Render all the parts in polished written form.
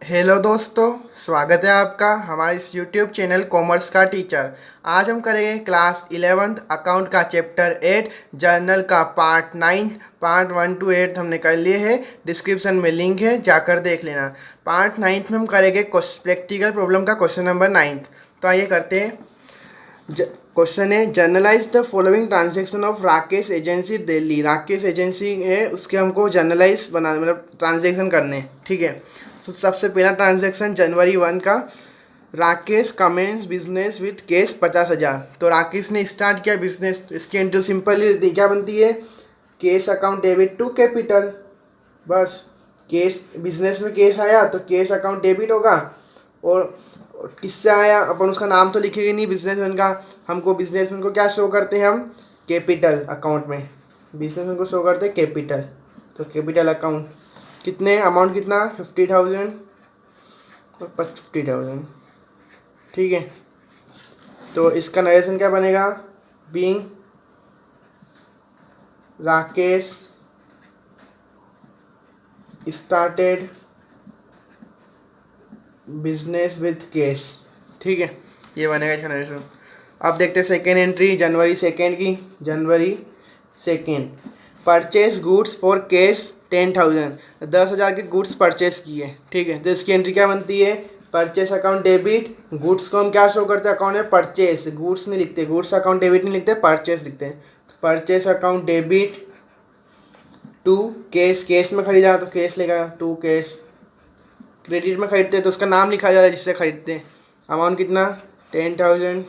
Hello दोस्तों, स्वागत है आपका हमारे इस यूट्यूब चैनल कॉमर्स का टीचर। आज हम करेंगे क्लास 11th अकाउंट का चैप्टर 8 जर्नल का पार्ट 9। पार्ट 1 to 8 हमने कर लिए हैं। डिस्क्रिप्शन में लिंक है, जाकर देख लेना। पार्ट 9 में हम करेंगे प्रैक्टिकल प्रॉब्लम का क्वेश्चन नंबर 9। तो आइए करते हैं। क्वेश्चन है, generalized the following transaction of Rakesh agency Delhi. Rakesh agency है, उसके हमको जर्नलाइज बना मतलब ट्रांजेक्शन करने, ठीक है। तो सबसे पहला ट्रांजेक्शन जनवरी 1 का, Rakesh commence business with cash 50,000। तो राकेश ने स्टार्ट किया बिजनेस। इसकी एंट्री सिंपल क्या बनती है, cash account debit to capital. बस कैश बिजनेस में कैश आया तो कैश अकाउंट डेबिट होगा। और किससे आया, अपन उसका नाम तो लिखेंगे नहीं बिजनेसमैन का। हमको बिजनेसमैन को क्या शो करते हैं हम, कैपिटल अकाउंट में बिजनेसमैन को शो करते हैं कैपिटल। तो कैपिटल अकाउंट कितने, अमाउंट कितना 50,000 और 50,000, ठीक है। तो इसका नरेशन क्या बनेगा, being Rakesh started business with cash, ठीक है। ये बनेगा इसका नरेशन। अब देखते हैं सेकेंड एंट्री जनवरी 2 की। जनवरी 2 परचेज गुड्स फॉर कैश 10,000। 10,000 के गुड्स परचेस किए, ठीक है। तो इसकी एंट्री क्या बनती है, परचेस अकाउंट डेबिट। गुड्स को हम क्या शो करते हैं, अकाउंट में परचेस, गुड्स नहीं लिखते, गुड्स अकाउंट डेबिट नहीं लिखते, परचेस लिखते हैं। Purchase account debit to cash, cash में खरीदा तो कैश लेगा टू कैश। क्रेडिट में खरीदते हैं तो उसका नाम लिखा जाता है जिससे खरीदते हैं। अमाउंट कितना 10,000।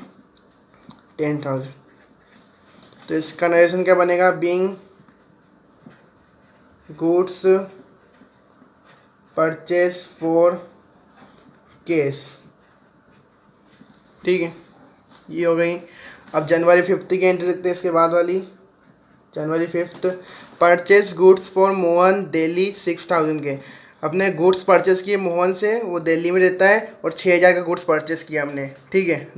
तो इसका नरेशन क्या बनेगा, being goods purchase for cash, ठीक है। ये हो गई। अब जनवरी 5 की एंट्री लिखते हैं इसके बाद वाली। जनवरी 5 purchase goods for Mohan Delhi 6,000 के। अपने गुड्स परचेस किए मोहन से, वो दिल्ली में रहता है, और 6,000 का गुड्स परचेस किया हमने, ठीक है।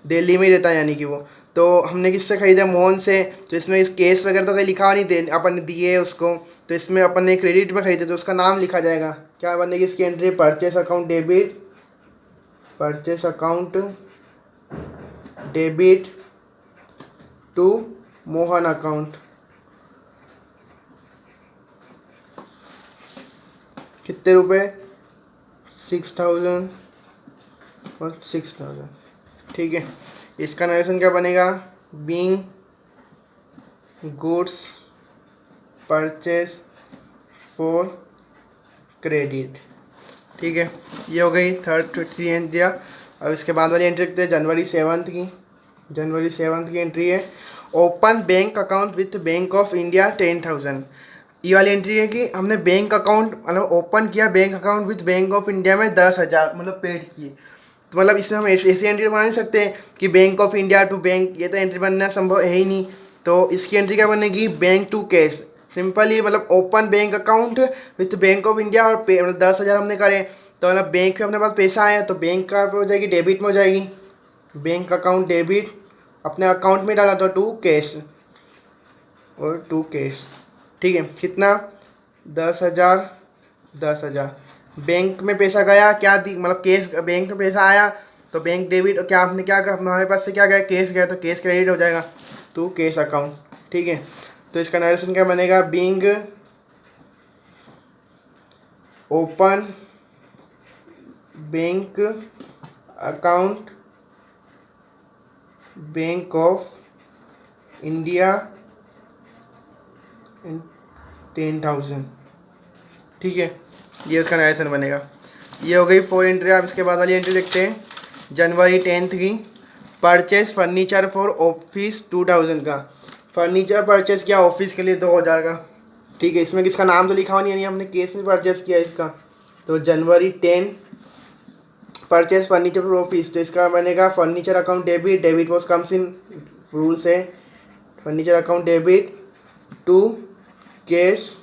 दिल्ली में ही रहता है यानी कि वो। तो हमने किससे खरीदा, मोहन से। तो इसमें इस केस वगैरह तो कहीं लिखा हुआ नहीं, दे अपन ने दिए उसको। तो इसमें अपन ने क्रेडिट में खरीदे तो उसका नाम लिखा जाएगा। क्या बनेगी इसकी entry, purchase account debit, purchase account debit to Mohan account. कितने रुपए, 6,000 और 6,000, ठीक है। इसका नरेशन क्या बनेगा, being goods purchase for credit, ठीक है। ये हो गई थ्री एंट्रियाँ। अब इसके बाद वाली एंट्री लिखते हैं जनवरी 7 की। जनवरी 7 की एंट्री है, open bank account with bank of India 10,000। ये वाली एंट्री है कि हमने बैंक अकाउंट मतलब ओपन किया bank account with bank of India में 10,000 मतलब पेड किए। तो मतलब इसमें हम ऐसी एंट्री बना नहीं सकते कि Bank of India to bank, ये तो एंट्री बनना संभव है ही नहीं। तो इसकी एंट्री क्या बनेगी, बैंक टू कैश। सिंपली मतलब open bank account with bank of India और पे मतलब 10,000 हमने करे, तो मतलब बैंक में अपने पास पैसा आया तो बैंक का हो जाएगी डेबिट में हो जाएगी। बैंक अकाउंट डेबिट अपने अकाउंट में डाला तो टू कैश और टू कैश, ठीक है। कितना 10,000 10,000। बैंक में पैसा गया, क्या दी मतलब कैश, बैंक में पैसा आया तो बैंक डेबिट, और क्या आपने क्या हमारे पास से क्या गया, कैश गया तो कैश क्रेडिट हो जाएगा टू कैश अकाउंट, ठीक है। तो इसका नरेशन क्या बनेगा, being open bank account bank of India 10,000, ठीक है। ये उसका नरेशन बनेगा। ये हो गई 4 एंट्री। आप इसके बाद वाली एंट्री देखते हैं जनवरी 10 की, परचेज फर्नीचर फॉर ऑफिस 2,000 का। फर्नीचर परचेज किया ऑफिस के लिए 2,000 का, ठीक है। इसमें किसका नाम तो लिखा हुआ नहीं है, हमने केस में परचेज किया इसका। तो जनवरी 10 परचेज फर्नीचर फॉर ऑफिस, तो इसका बनेगा furniture account debit, debit was comes in rule से, furniture account debit to cash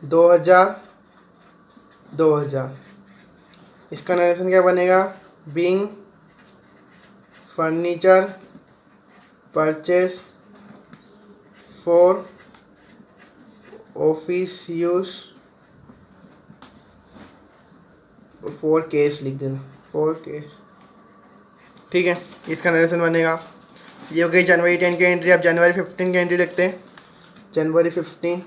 2,000। इसका नरेशन क्या बनेगा, being furniture purchase for office use 4 case लिख देना, 4 केस। ठीक है, इसका नरेशन बनेगा। ये हो गई जनवरी 10 की एंट्री। अब जनवरी 15 की एंट्री लिखते हैं। जनवरी 15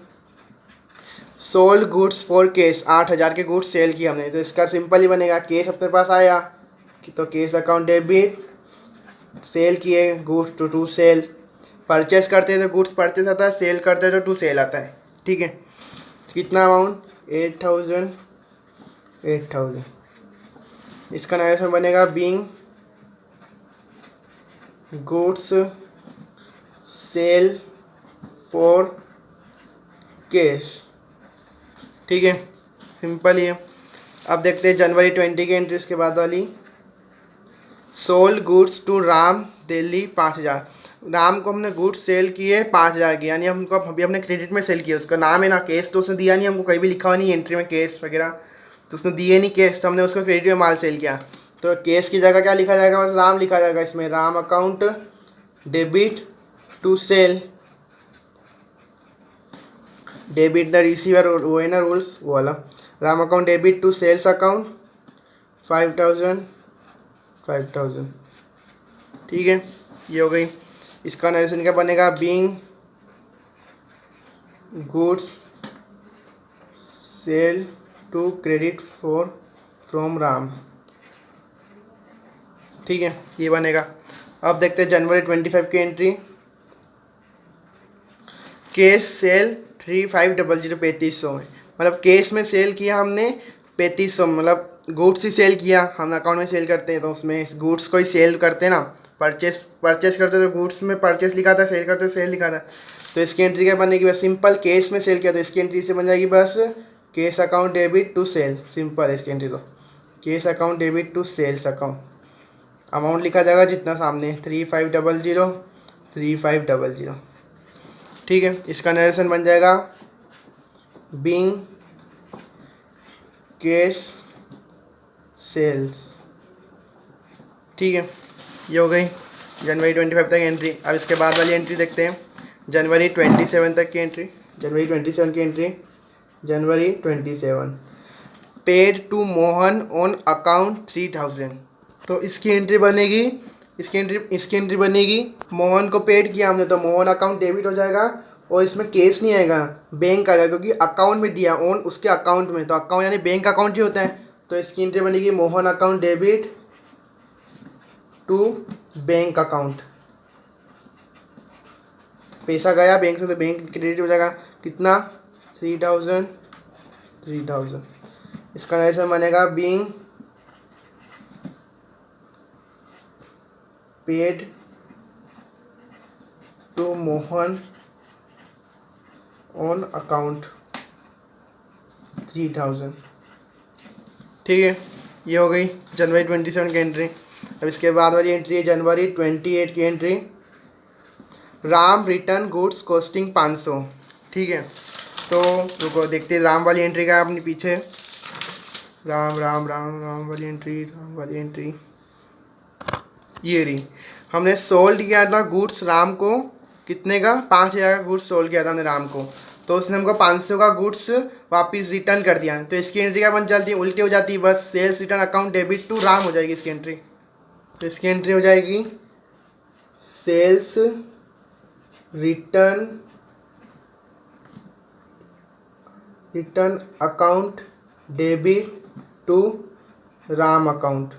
सोल्ड गुड्स फॉर केस, 8,000 के गुड्स सेल किए हमने। तो इसका सिंपल ही बनेगा, केस अपने पास आया तो केस अकाउंट डेबिट, सेल किए गुड्स टू सेल, परचेस करते हैं तो गुड्स परचेस आता है, सेल करते हैं तो टू सेल आता है। ठीक है, कितना अमाउंट 8,000। इसका नरेशन बनेगा being goods sale for case. ठीक है, सिंपल ही है। अब देखते हैं जनवरी 20 की एंट्री इसके बाद वाली। Sold goods to Ram Delhi 5,000। Ram को हमने गुड्स सेल किए 5,000 की, यानी हमको अभी हमने क्रेडिट में सेल किया। उसका नाम है ना केस, तो उसने दिया नहीं हमको, कहीं भी लिखा हुआ नहीं एंट्री में केस वगैरह, तो उसने दिए नहीं केस, तो हमने उसको क्रेडिट में माल सेल किया। तो केस की जगह क्या लिखा जाएगा, बस राम लिखा जाएगा इसमें। Ram account debit to sale, debit the receiver, वो है ना रूल्स वो वाला। Ram account debit to sales account 5,000। ठीक है, ये हो गई। इसका नरेशन क्या बनेगा, being goods sale to credit for from Ram. ठीक है, ये बनेगा। अब देखते हैं जनवरी 25 की एंट्री। केस सेल 3500 3500 में, मतलब केस में सेल किया हमने 3500, मतलब गुड्स ही सेल किया। हम अकाउंट में सेल करते हैं तो उसमें गुड्स को ही सेल करते हैं ना, परचेस करते तो गुड्स में परचेस लिखा था, सेल करते सेल लिखा था। तो इसकी एंट्री क्या बनेगी, बस सिंपल केस में सेल किया तो इसकी एंट्री से बन जाएगी बस case account debit to sale. Simple है इसकी एंट्री, तो case account debit to sales account. Amount लिखा जाएगा जितना सामने 3500। ठीक है, इसका नरेशन बन जाएगा बीइंग केस सेल्स। ठीक है, ये हो गई जनवरी 25 तक एंट्री। अब इसके बाद वाली एंट्री देखते हैं, जनवरी 27 तक की एंट्री। जनवरी 27 paid to Mohan on account 3,000। तो इसकी एंट्री बनेगी, इसकी एंट्री बनेगी मोहन को पेड किया हमने तो मोहन अकाउंट डेबिट हो जाएगा, और इसमें केस नहीं आएगा, बैंक आएगा, क्योंकि अकाउंट में दिया ऑन उसके अकाउंट में, तो अकाउंट यानी बैंक अकाउंट ही होता है। तो इसकी एंट्री बनेगी Mohan account debit to bank account. पैसा गया बैंक से तो बैंक क्रेडिट हो जाएगा, कितना 3,000। इसका नरेशन बनेगा being paid to Mohan on account 3,000। ठीक है, ये हो गई जनवरी 27 की एंट्री। अब इसके बाद वाली एंट्री है जनवरी 28 की entry. Ram return goods costing 500। ठीक है, तो रुको देखते हैं राम वाली एंट्री का है अपने पीछे। राम वाली एंट्री ये रही। हमने सोल्ड किया था गुड्स राम को, कितने का 5,000 का गुड्स सोल्ड किया था हमने राम को, तो उसने हमको 500 का गुड्स वापस रिटर्न कर दिया। तो इसकी एंट्री क्या बन जाती है, उल्टी हो जाती है, बस sales return account debit to Ram हो जाएगी इसकी एंट्री। तो इसकी एंट्री हो जाएगी sales return account debit to Ram account.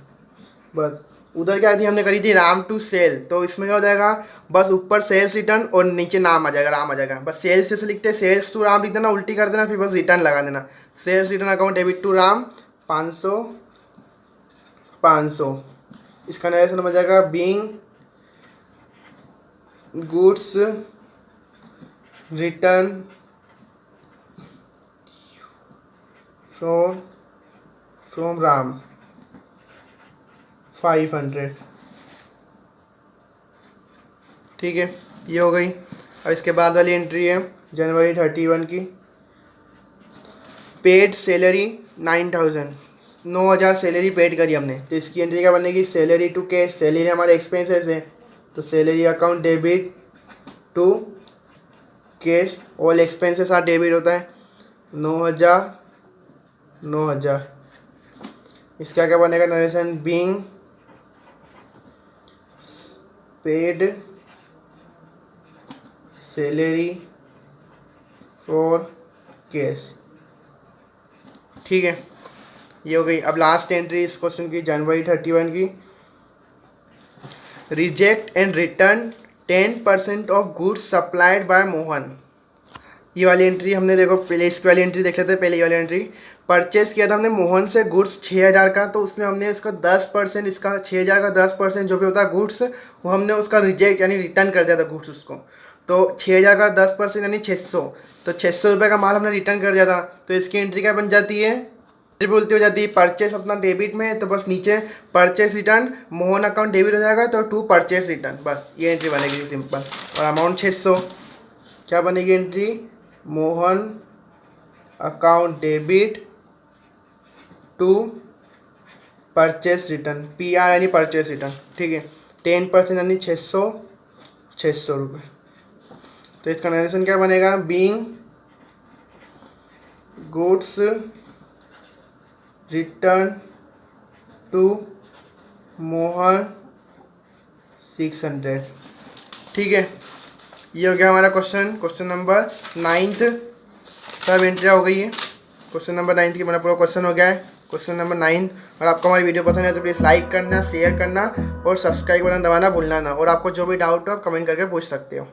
बस उधर क्या थी हमने करी थी राम टू सेल, तो इसमें क्या हो जाएगा, बस ऊपर सेल्स रिटर्न और नीचे नाम आ जाएगा, राम आ जाएगा। बस सेल्स जैसे लिखते हैं सेल्स टू राम लिख देना, उल्टी कर देना, फिर बस रिटर्न लगा देना। Sales return account debit to Ram 500। इसका नरेशन बन जाएगा being goods return from Ram 500। ठीक है, ये हो गई। अब इसके बाद वाली एंट्री है जनवरी 31 की। पेड सैलरी 9,000, 9,000 सैलरी पेड करी हमने। तो इसकी एंट्री क्या बनेगी, सैलरी टू कैश, सैलरी हमारे एक्सपेंसेस है, तो salary account debit to cash, all expenses are debit होता है 9,000। इसका क्या बनेगा narration, being paid salary for cash. ठीक है, ये हो गई। अब लास्ट एंट्री इस क्वेश्चन की, जनवरी 31 की, reject and return 10% of goods supplied by Mohan. ये वाली एंट्री हमने देखो पहले, इसकी वाली एंट्री देख लेते हैं पहले। ये वाली एंट्री, परचेस किया था हमने मोहन से गुड्स 6000 का, तो उसमें हमने इसका 10%, इसका 6000 का 10% जो भी होता है गुड्स, वो हमने उसका रिजेक्ट यानी रिटर्न कर दिया था गुड्स उसको। तो 6000 का 10% यानी 600, तो 600 रुपये का माल हमने रिटर्न कर दिया था। तो इसकी एंट्री क्या बन जाती है, बोलती हो जाती है परचेस अपना डेबिट में है, तो बस नीचे purchase return Mohan account debit हो जाएगा, तो टू परचेस रिटर्न, बस ये एंट्री बनेगी सिंपल। और अमाउंट 600, क्या बनेगी entry, Mohan account debit to purchase return, PR यानी परचेस रिटर्न। ठीक है, 10% यानी 600 रुपये। तो इसका नरेशन क्या बनेगा, being goods return to Mohan 600। ठीक है, ये हो गया हमारा क्वेश्चन नंबर 9। सब एंट्रियाँ हो गई है क्वेश्चन नंबर 9 की, मेरा पूरा क्वेश्चन हो गया है क्वेश्चन नंबर 9। और आपको हमारी वीडियो पसंद है तो प्लीज़ लाइक करना, शेयर करना और सब्सक्राइब बटन दबाना भूलना ना। और आपको जो भी डाउट हो आप कमेंट करके पूछ सकते हो।